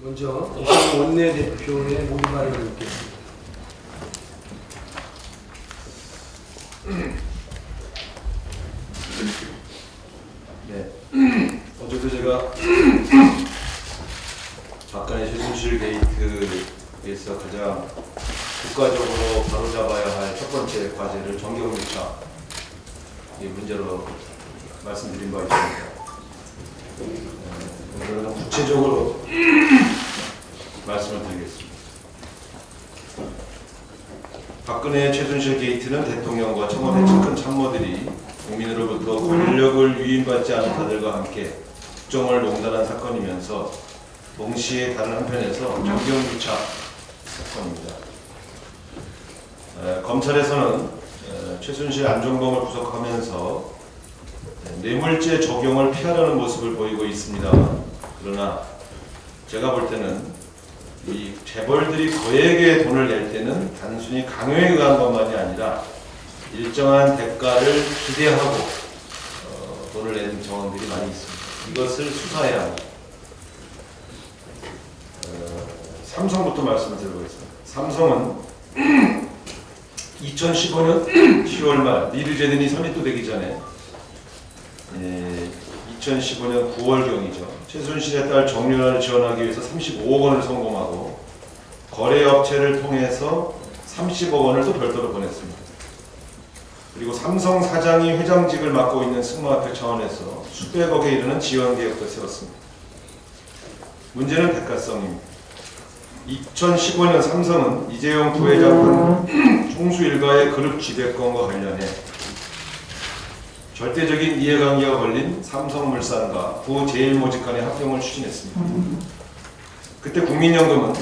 먼저 이승우 원내대표의 모두 발언을 듣겠습니다. 네. 어제도 제가 박근혜 최순실 게이트에서 가장 국가적으로 바로잡아야 할 첫 번째 과제를 정경유착 이 문제로 말씀드린 바 있습니다. 오늘은 구체적으로 말씀을 드리겠습니다. 박근혜 최순실 게이트는 대통령과 청와대 측근 참모들이 국민으로부터 권력을 위임받지 않은 자들과 함께 국정을 농단한 사건이면서 동시에 다른 한편에서 정경유착 사건입니다. 검찰에서는 최순실 안종범을 구속하면서 뇌물죄 적용을 피하려는 모습을 보이고 있습니다. 그러나 제가 볼 때는 이 재벌들이 거액의 돈을 낼 때는 단순히 강요에 의한 것만이 아니라 일정한 대가를 기대하고 돈을 내는 정황들이 많이 있습니다. 이것을 수사해야 합니다. 삼성부터 말씀을 드려보겠습니다. 삼성은 2015년 10월 말 리르제든이 선입도되기 전에 2015년 9월경이죠. 최순실의 딸 정유라를 지원하기 위해서 35억 원을 송금하고 거래업체를 통해서 30억 원을 또 별도로 보냈습니다. 그리고 삼성 사장이 회장직을 맡고 있는 승마협회 차원에서 수백억에 이르는 지원 계획도 세웠습니다. 문제는 대가성입니다. 2015년 삼성은 이재용 부회장 총수 일가의 그룹 지배권과 관련해 절대적인 이해관계가 걸린 삼성물산과 부제일모직 간의 합병을 추진했습니다. 그때 국민연금은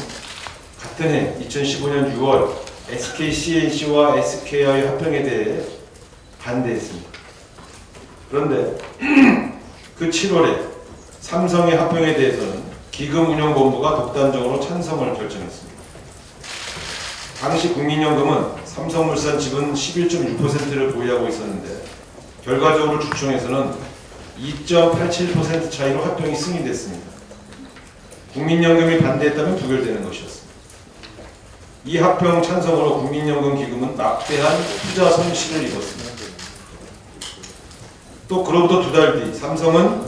같은 해 2015년 6월 SK-CNC와 SKI 합병에 대해 반대했습니다. 그런데 그 7월에 삼성의 합병에 대해서는 기금운용본부가 독단적으로 찬성을 결정했습니다. 당시 국민연금은 삼성물산 지분 11.6%를 보유하고 있었는데 결과적으로 주총에서는 2.87% 차이로 합병이 승인됐습니다. 국민연금이 반대했다면 부결되는 것이었습니다. 이 합병 찬성으로 국민연금 기금은 막대한 투자 손실을 입었습니다. 또 그로부터 두 달 뒤 삼성은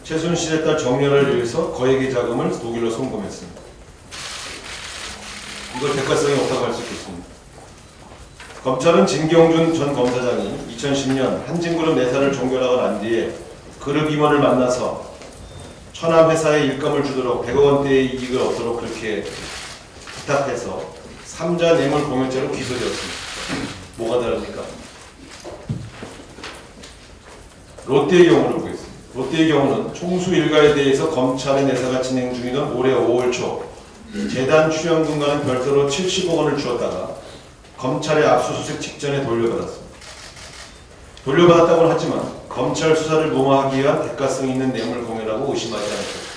최순실의 딸 정유라를 위해서 거액의 자금을 독일로 송금했습니다. 이거 대가성이 없다고 할 수 있겠습니다. 검찰은 진경준 전 검사장이 2010년 한진그룹 내사를 종결하고 난 뒤에 그룹 임원을 만나서 천암 회사에 일감을 주도록 100억 원대의 이익을 얻도록 그렇게 부탁해서 3자 뇌물 공여죄로 기소되었습니다. 뭐가 다릅니까? 롯데의 경우를 보겠습니다. 롯데의 경우는 총수 일가에 대해서 검찰의 내사가 진행 중이던 올해 5월 초 재단 출연금과는 별도로 70억 원을 주었다가 검찰의 압수수색 직전에 돌려받았습니다. 돌려받았다고는 하지만 검찰 수사를 무마하기 위한 대가성 있는 뇌물 공여라고 의심하지 않았습니다.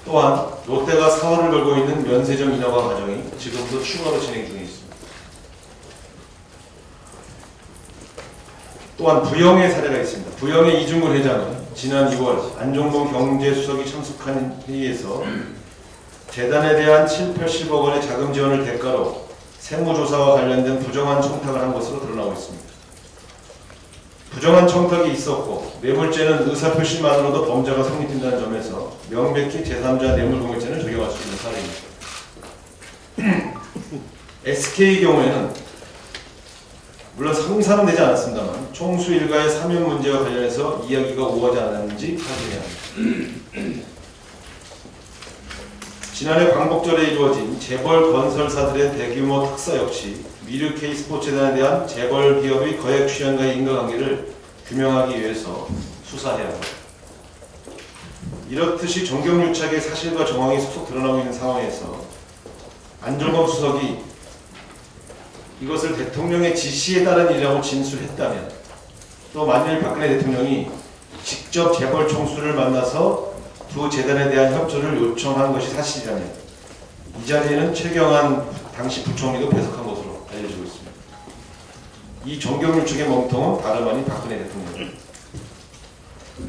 또한 롯데가 사활을 걸고 있는 면세점 인허가 과정이 지금도 추가로 진행 중에 있습니다. 또한 부영의 사례가 있습니다. 부영의 이중근 회장은 지난 2월 안종범 경제수석이 참석한 회의에서 재단에 대한 7, 80억 원의 자금 지원을 대가로 세무조사와 관련된 부정한 청탁을 한 것으로 드러나고 있습니다. 부정한 청탁이 있었고 뇌물죄는 의사표시만으로도 범죄가 성립된다는 점에서 명백히 제3자 뇌물공여죄는 적용할 수 있는 사례입니다. SK의 경우에는 물론 상사는 되지 않았습니다만 총수 일가의 사면 문제와 관련해서 이야기가 오가지 않았는지 확인해야 합니다. 지난해 광복절에 이루어진 재벌 건설사들의 대규모 특사 역시 미르 K스포츠단에 대한 재벌 기업의 거액 출연과의 인과관계를 규명하기 위해서 수사해야 합니다. 이렇듯이 정경유착의 사실과 정황이 속속 드러나고 있는 상황에서 안종범 수석이 이것을 대통령의 지시에 따른 일이라고 진술했다면, 또 만일 박근혜 대통령이 직접 재벌 총수를 만나서 두 재단에 대한 협조를 요청한 것이 사실이라면 이 자리에는 최경환 당시 부총리도 배석한 것으로 알려지고 있습니다. 이 정경유착의 몸통은 다름 아닌 박근혜 대통령입니다.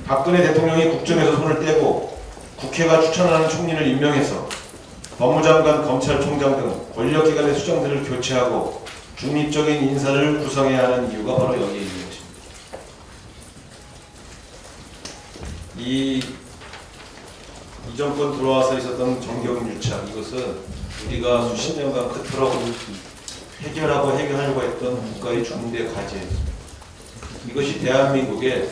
박근혜 대통령이 국정에서 손을 떼고 국회가 추천하는 총리를 임명해서 법무장관, 검찰총장 등 권력기관의 수장들을 교체하고 중립적인 인사를 구성해야 하는 이유가 바로 여기에 있는 것입니다. 이 정권 들어와서 있었던 정경유착, 이것은 우리가 수십 년간 그토록 해결하려고 했던 국가의 중대 과제였습니다. 이것이 대한민국의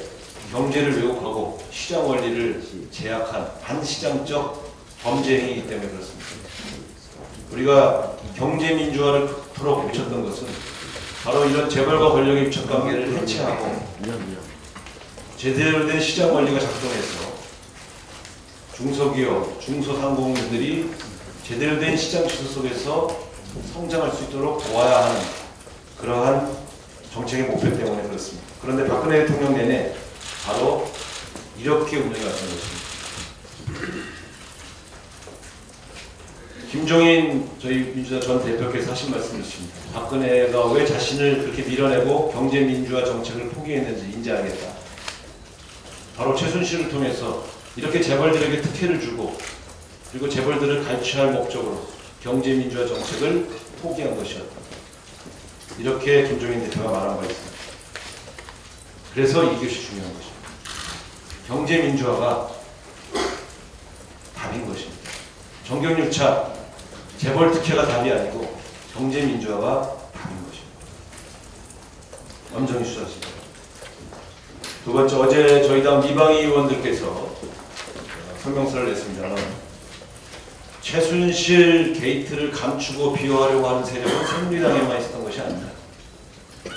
경제를 왜곡하고 시장 원리를 제약한 반시장적 범죄 행위이기 때문에 그렇습니다. 우리가 경제 민주화를 그토록 외쳤던 것은 바로 이런 재벌과 권력의 유착 관계를 해체하고 제대로 된 시장 원리가 작동해서 중소기업, 중소상공인들이 제대로 된 시장 질서 속에서 성장할 수 있도록 도와야 하는 그러한 정책의 목표 때문에 그렇습니다. 그런데 박근혜 대통령 내내 바로 이렇게 운영해 왔던 것입니다. 김종인 저희 민주당 전 대표께서 하신 말씀이 있습니다. 박근혜가 왜 자신을 그렇게 밀어내고 경제 민주화 정책을 포기했는지 인지하겠다. 바로 최순실을 통해서 이렇게 재벌들에게 특혜를 주고 그리고 재벌들을 갈취할 목적으로 경제 민주화 정책을 포기한 것이었다. 이렇게 김종인 대표가 말한 바 있습니다. 그래서 이것이 중요한 것입니다. 경제 민주화가 답인 것입니다. 정경유착, 재벌 특혜가 답이 아니고 경제 민주화가 답인 것입니다. 엄정히 수사하십니다. 두 번째, 어제 저희 당 미방위 의원들께서 성명서를 냈습니다만 최순실 게이트를 감추고 비호하려고 하는 세력은 새누리당에만 있었던 것이 아니다.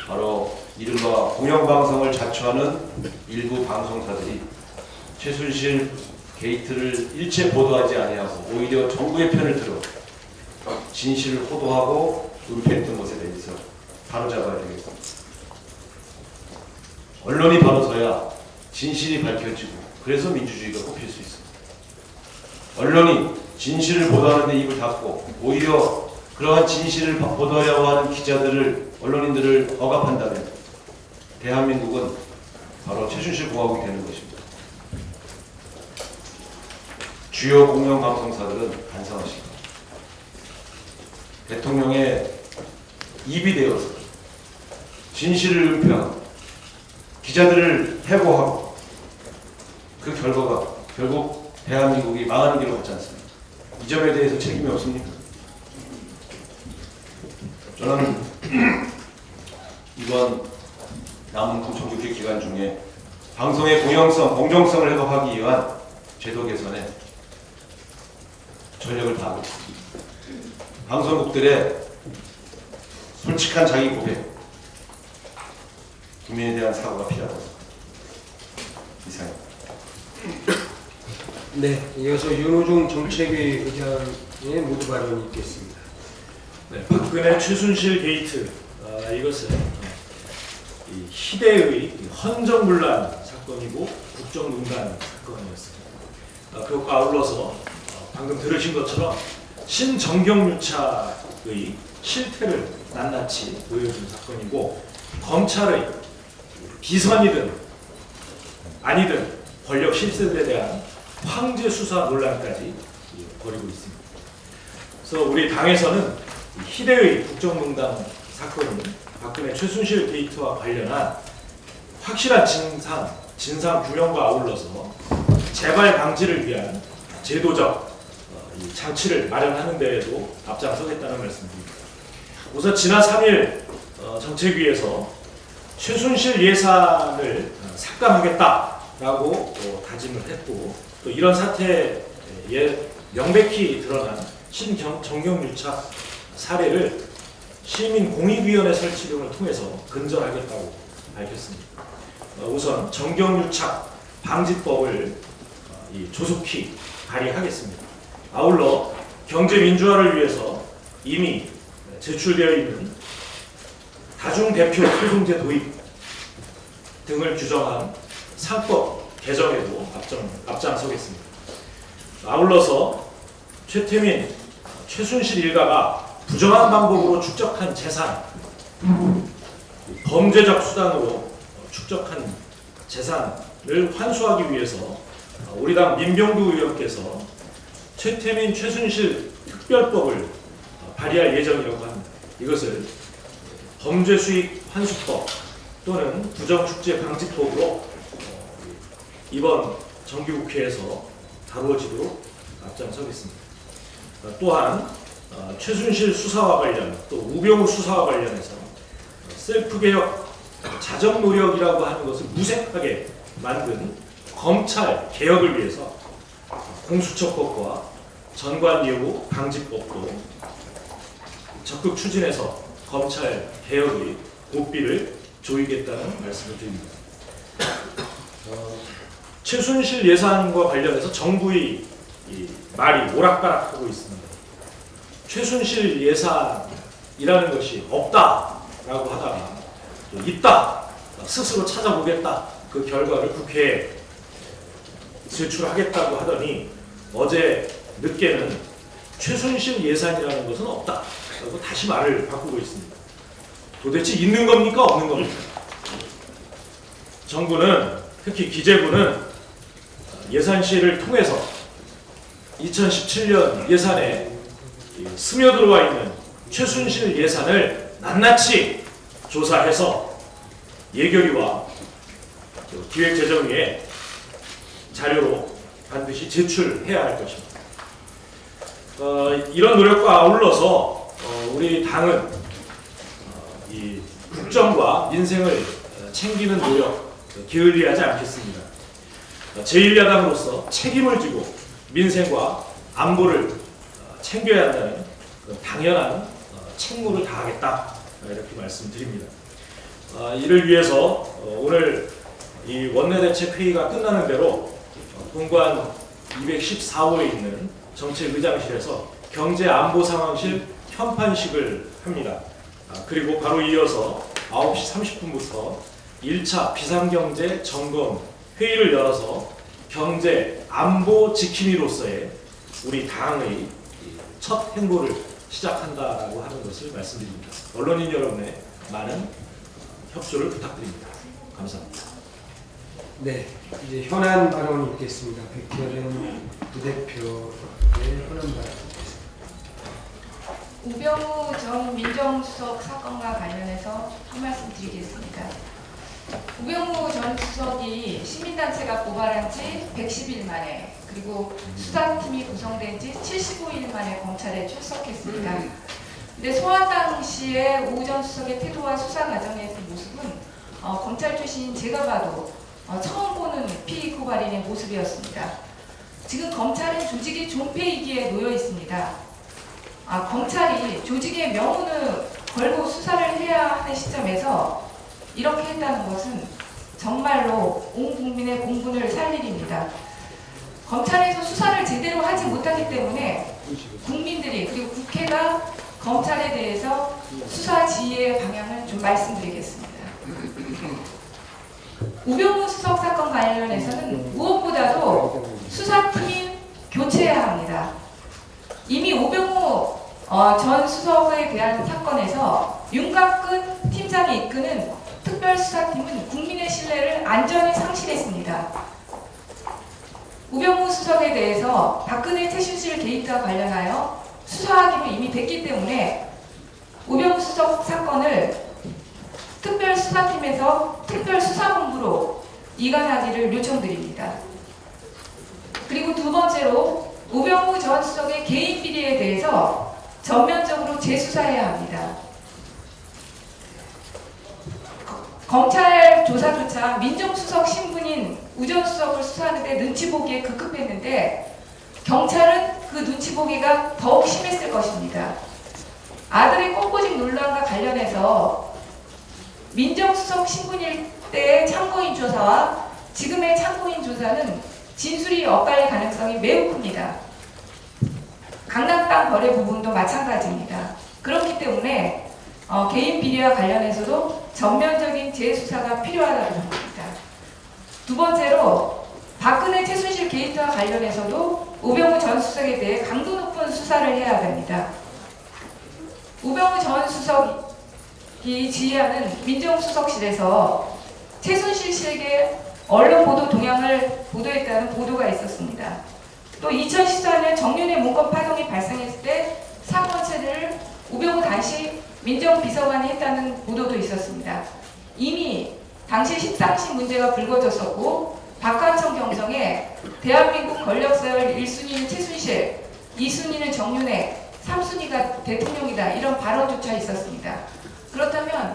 바로 이른바 공영방송을 자처하는 일부 방송사들이 최순실 게이트를 일체 보도하지 아니하고 오히려 정부의 편을 들어 진실을 호도하고 은폐했던 것에 대해서 바로잡아야 되겠습니다. 언론이 바로 서야 진실이 밝혀지고 그래서 민주주의가 꼽힐 수 있습니다. 언론이 진실을 보도하는 데 입을 닫고 오히려 그러한 진실을 보도하려고 하는 기자들을, 언론인들을 억압한다면 대한민국은 바로 최순실 공화국이 되는 것입니다. 주요 공영방송사들은 반성하시고 대통령의 입이 되어서 진실을 은폐하고 기자들을 해고하고 그 결과가 결국 대한민국이 망하는 길로 갔지 않습니까? 이 점에 대해서 책임이 없습니까? 저는 이번 남은 공청국회 기간 중에 방송의 공영성, 공정성을 회복하기 위한 제도 개선에 전력을 다하고 있습니다. 방송국들의 솔직한 자기 고백, 국민에 대한 사고가 필요하다. 이상입니다. 네, 이어서 윤호중 정책위 의장의 모두 발언이 있겠습니다. 네, 박근혜 최순실 게이트, 이것은 이 희대의 헌정문란 사건이고 국정농단 사건이었습니다. 그것과 아울러서 방금 들으신 것처럼 신정경유착의 실태를 낱낱이 보여준 사건이고 검찰의 비선이든 아니든 권력 실세들에 대한 황제 수사 논란까지 벌이고 있습니다. 그래서 우리 당에서는 희대의 국정농단 사건인 박근혜 최순실 게이트와 관련한 확실한 진상 규명과 아울러서 재발 방지를 위한 제도적 장치를 마련하는 데에도 앞장서겠다는 말씀드립니다. 우선 지난 3일 정책위에서 최순실 예산을 삭감하겠다라고 다짐을 했고 또 이런 사태에 명백히 드러난 신정경유착 사례를 시민공익위원회 설치 등을 통해서 근절하겠다고 밝혔습니다. 우선 정경유착 방지법을 조속히 발의하겠습니다. 아울러 경제민주화를 위해서 이미 제출되어 있는 다중대표 소송제 도입 등을 규정한 상법 개정에도 앞장서겠습니다. 아울러서 최태민, 최순실 일가가 부정한 방법으로 축적한 재산, 범죄적 수단으로 축적한 재산을 환수하기 위해서 우리 당 민병두 의원께서 최태민, 최순실 특별법을 발의할 예정이라고 합니다. 이것을 범죄수익 환수법 또는 부정축제 방지법으로 이번 정기국회에서 다루어지도록 앞장서겠습니다. 또한 최순실 수사와 관련 또 우병우 수사와 관련해서 셀프개혁 자정노력이라고 하는 것을 무색하게 만든 검찰 개혁을 위해서 공수처법과 전관예우 방지법도 적극 추진해서 검찰 개혁의 고삐를 조이겠다는 말씀을 드립니다. 최순실 예산과 관련해서 정부의 이 말이 오락가락하고 있습니다. 최순실 예산이라는 것이 없다라고 하다가 또 있다, 스스로 찾아보겠다, 그 결과를 국회에 제출하겠다고 하더니 어제 늦게는 최순실 예산이라는 것은 없다라고 다시 말을 바꾸고 있습니다. 도대체 있는 겁니까 없는 겁니까? 정부는, 특히 기재부는 예산실을 통해서 2017년 예산에 스며들어와 있는 최순실 예산을 낱낱이 조사해서 예결위와 기획재정위에 자료로 반드시 제출해야 할 것입니다. 이런 노력과 아울러서 우리 당은 이 국정과 민생을 챙기는 노력 게을리하지 않겠습니다. 제1야당으로서 책임을 지고 민생과 안보를 챙겨야 한다는 당연한 책무를 다하겠다, 이렇게 말씀드립니다. 이를 위해서 오늘 이 원내대책회의가 끝나는 대로 본관 214호에 있는 정책의장실에서 경제안보상황실 현판식을 합니다. 그리고 바로 이어서 9시 30분부터 1차 비상경제 점검 회의를 열어서 경제 안보 지킴이로서의 우리 당의 첫 행보를 시작한다라고 하는 것을 말씀드립니다. 언론인 여러분의 많은 협조를 부탁드립니다. 감사합니다. 네, 이제 현안 발언이 있겠습니다. 백혜련 부대표의 현안 발언 있겠습니다. 우병우 전 민정수석 사건과 관련해서 한 말씀 드리겠습니다. 우병우 전 수석이 시민단체가 고발한 지 110일 만에, 그리고 수사팀이 구성된 지 75일 만에 검찰에 출석했습니다. 근데 소환 당시에 우 전 수석의 태도와 수사 과정의 모습은 검찰 출신인 제가 봐도 처음 보는 피의 고발인의 모습이었습니다. 지금 검찰은 조직의 존폐이기에 놓여 있습니다. 검찰이 조직의 명운을 걸고 수사를 해야 하는 시점에서 이렇게 했다는 것은 정말로 온 국민의 공분을 살 일입니다. 검찰에서 수사를 제대로 하지 못하기 때문에 국민들이, 그리고 국회가 검찰에 대해서 수사 지휘의 방향을 좀 말씀드리겠습니다. 우병우 수석 사건 관련해서는 무엇보다도 수사팀이 교체해야 합니다. 이미 우병우 전 수석에 대한 사건에서 윤곽근 팀장이 이끄는 특별수사팀은 국민의 신뢰를 안전히 상실했습니다. 우병우 수석에 대해서 박근혜 최순실 개입과 관련하여 수사하기로 이미 됐기 때문에 우병우 수석 사건을 특별수사팀에서 특별수사본부로 이관하기를 요청드립니다. 그리고 두 번째로 우병우 전 수석의 개인 비리에 대해서 전면적으로 재수사해야 합니다. 검찰 조사조차 민정수석 신분인 우 전 수석을 수사하는데 눈치 보기에 급급했는데 경찰은 그 눈치 보기가 더욱 심했을 것입니다. 아들의 꽃보직 논란과 관련해서 민정수석 신분일 때의 참고인 조사와 지금의 참고인 조사는 진술이 엇갈릴 가능성이 매우 큽니다. 강남 땅 거래 부분도 마찬가지입니다. 그렇기 때문에 개인 비리와 관련해서도 전면적인 재수사가 필요하다고 봅니다. 두 번째로 박근혜 최순실 게이트와 관련해서도 우병우 전 수석에 대해 강도 높은 수사를 해야 됩니다. 우병우 전 수석이 지휘하는 민정수석실에서 최순실 씨에게 언론 보도 동향을 보도했다는 보도가 있었습니다. 또 2014년 정윤회 문건 파동이 발생했을 때 사건체를 우병우 당시 민정비서관이 했다는 보도도 있었습니다. 이미 당시 십상시 문제가 불거졌었고 박관청 경정에 대한민국 권력서열 1순위는 최순실, 2순위는 정윤회, 3순위가 대통령이다 이런 발언조차 있었습니다. 그렇다면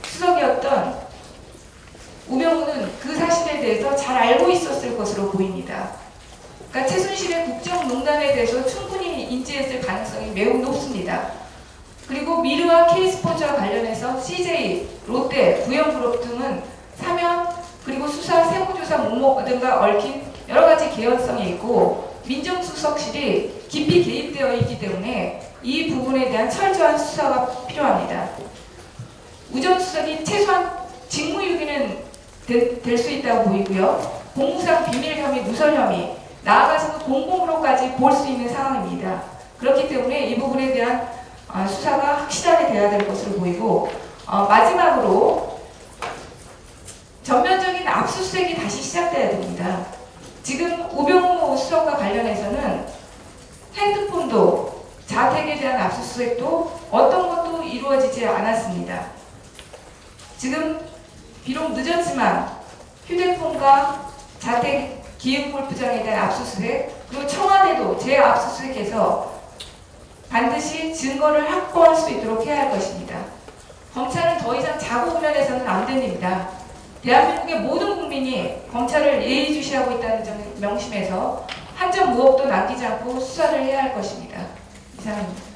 수석이었던 우병우는 그 사실에 대해서 잘 알고 있었을 것으로 보입니다. 그러니까 최순실의 국정농단에 대해서 충분히 인지했을 가능성이 매우 높습니다. 그리고 미르와 K스포츠와 관련해서 CJ, 롯데, 부영그룹 등은 사면 그리고 수사, 세무조사 목록 등과 얽힌 여러 가지 개연성이 있고 민정수석실이 깊이 개입되어 있기 때문에 이 부분에 대한 철저한 수사가 필요합니다. 우 전 수석이 최소한 직무유기는 될 수 있다고 보이고요. 공무상 비밀 혐의, 누설 혐의, 나아가서는 공공으로까지 볼 수 있는 상황입니다. 그렇기 때문에 이 부분에 대한 수사가 확실하게 돼야 될 것으로 보이고 마지막으로 전면적인 압수수색이 다시 시작돼야 됩니다. 지금 우병우 수석과 관련해서는 핸드폰도 자택에 대한 압수수색도 어떤 것도 이루어지지 않았습니다. 지금 비록 늦었지만 휴대폰과 자택 기흥골프장에 대한 압수수색 그리고 청와대도 재압수수색해서 반드시 증거를 확보할 수 있도록 해야 할 것입니다. 검찰은 더 이상 자고 우면해서는 안 됩니다. 대한민국의 모든 국민이 검찰을 예의주시하고 있다는 점을 명심해서 한 점 무억도 남기지 않고 수사를 해야 할 것입니다. 이상입니다.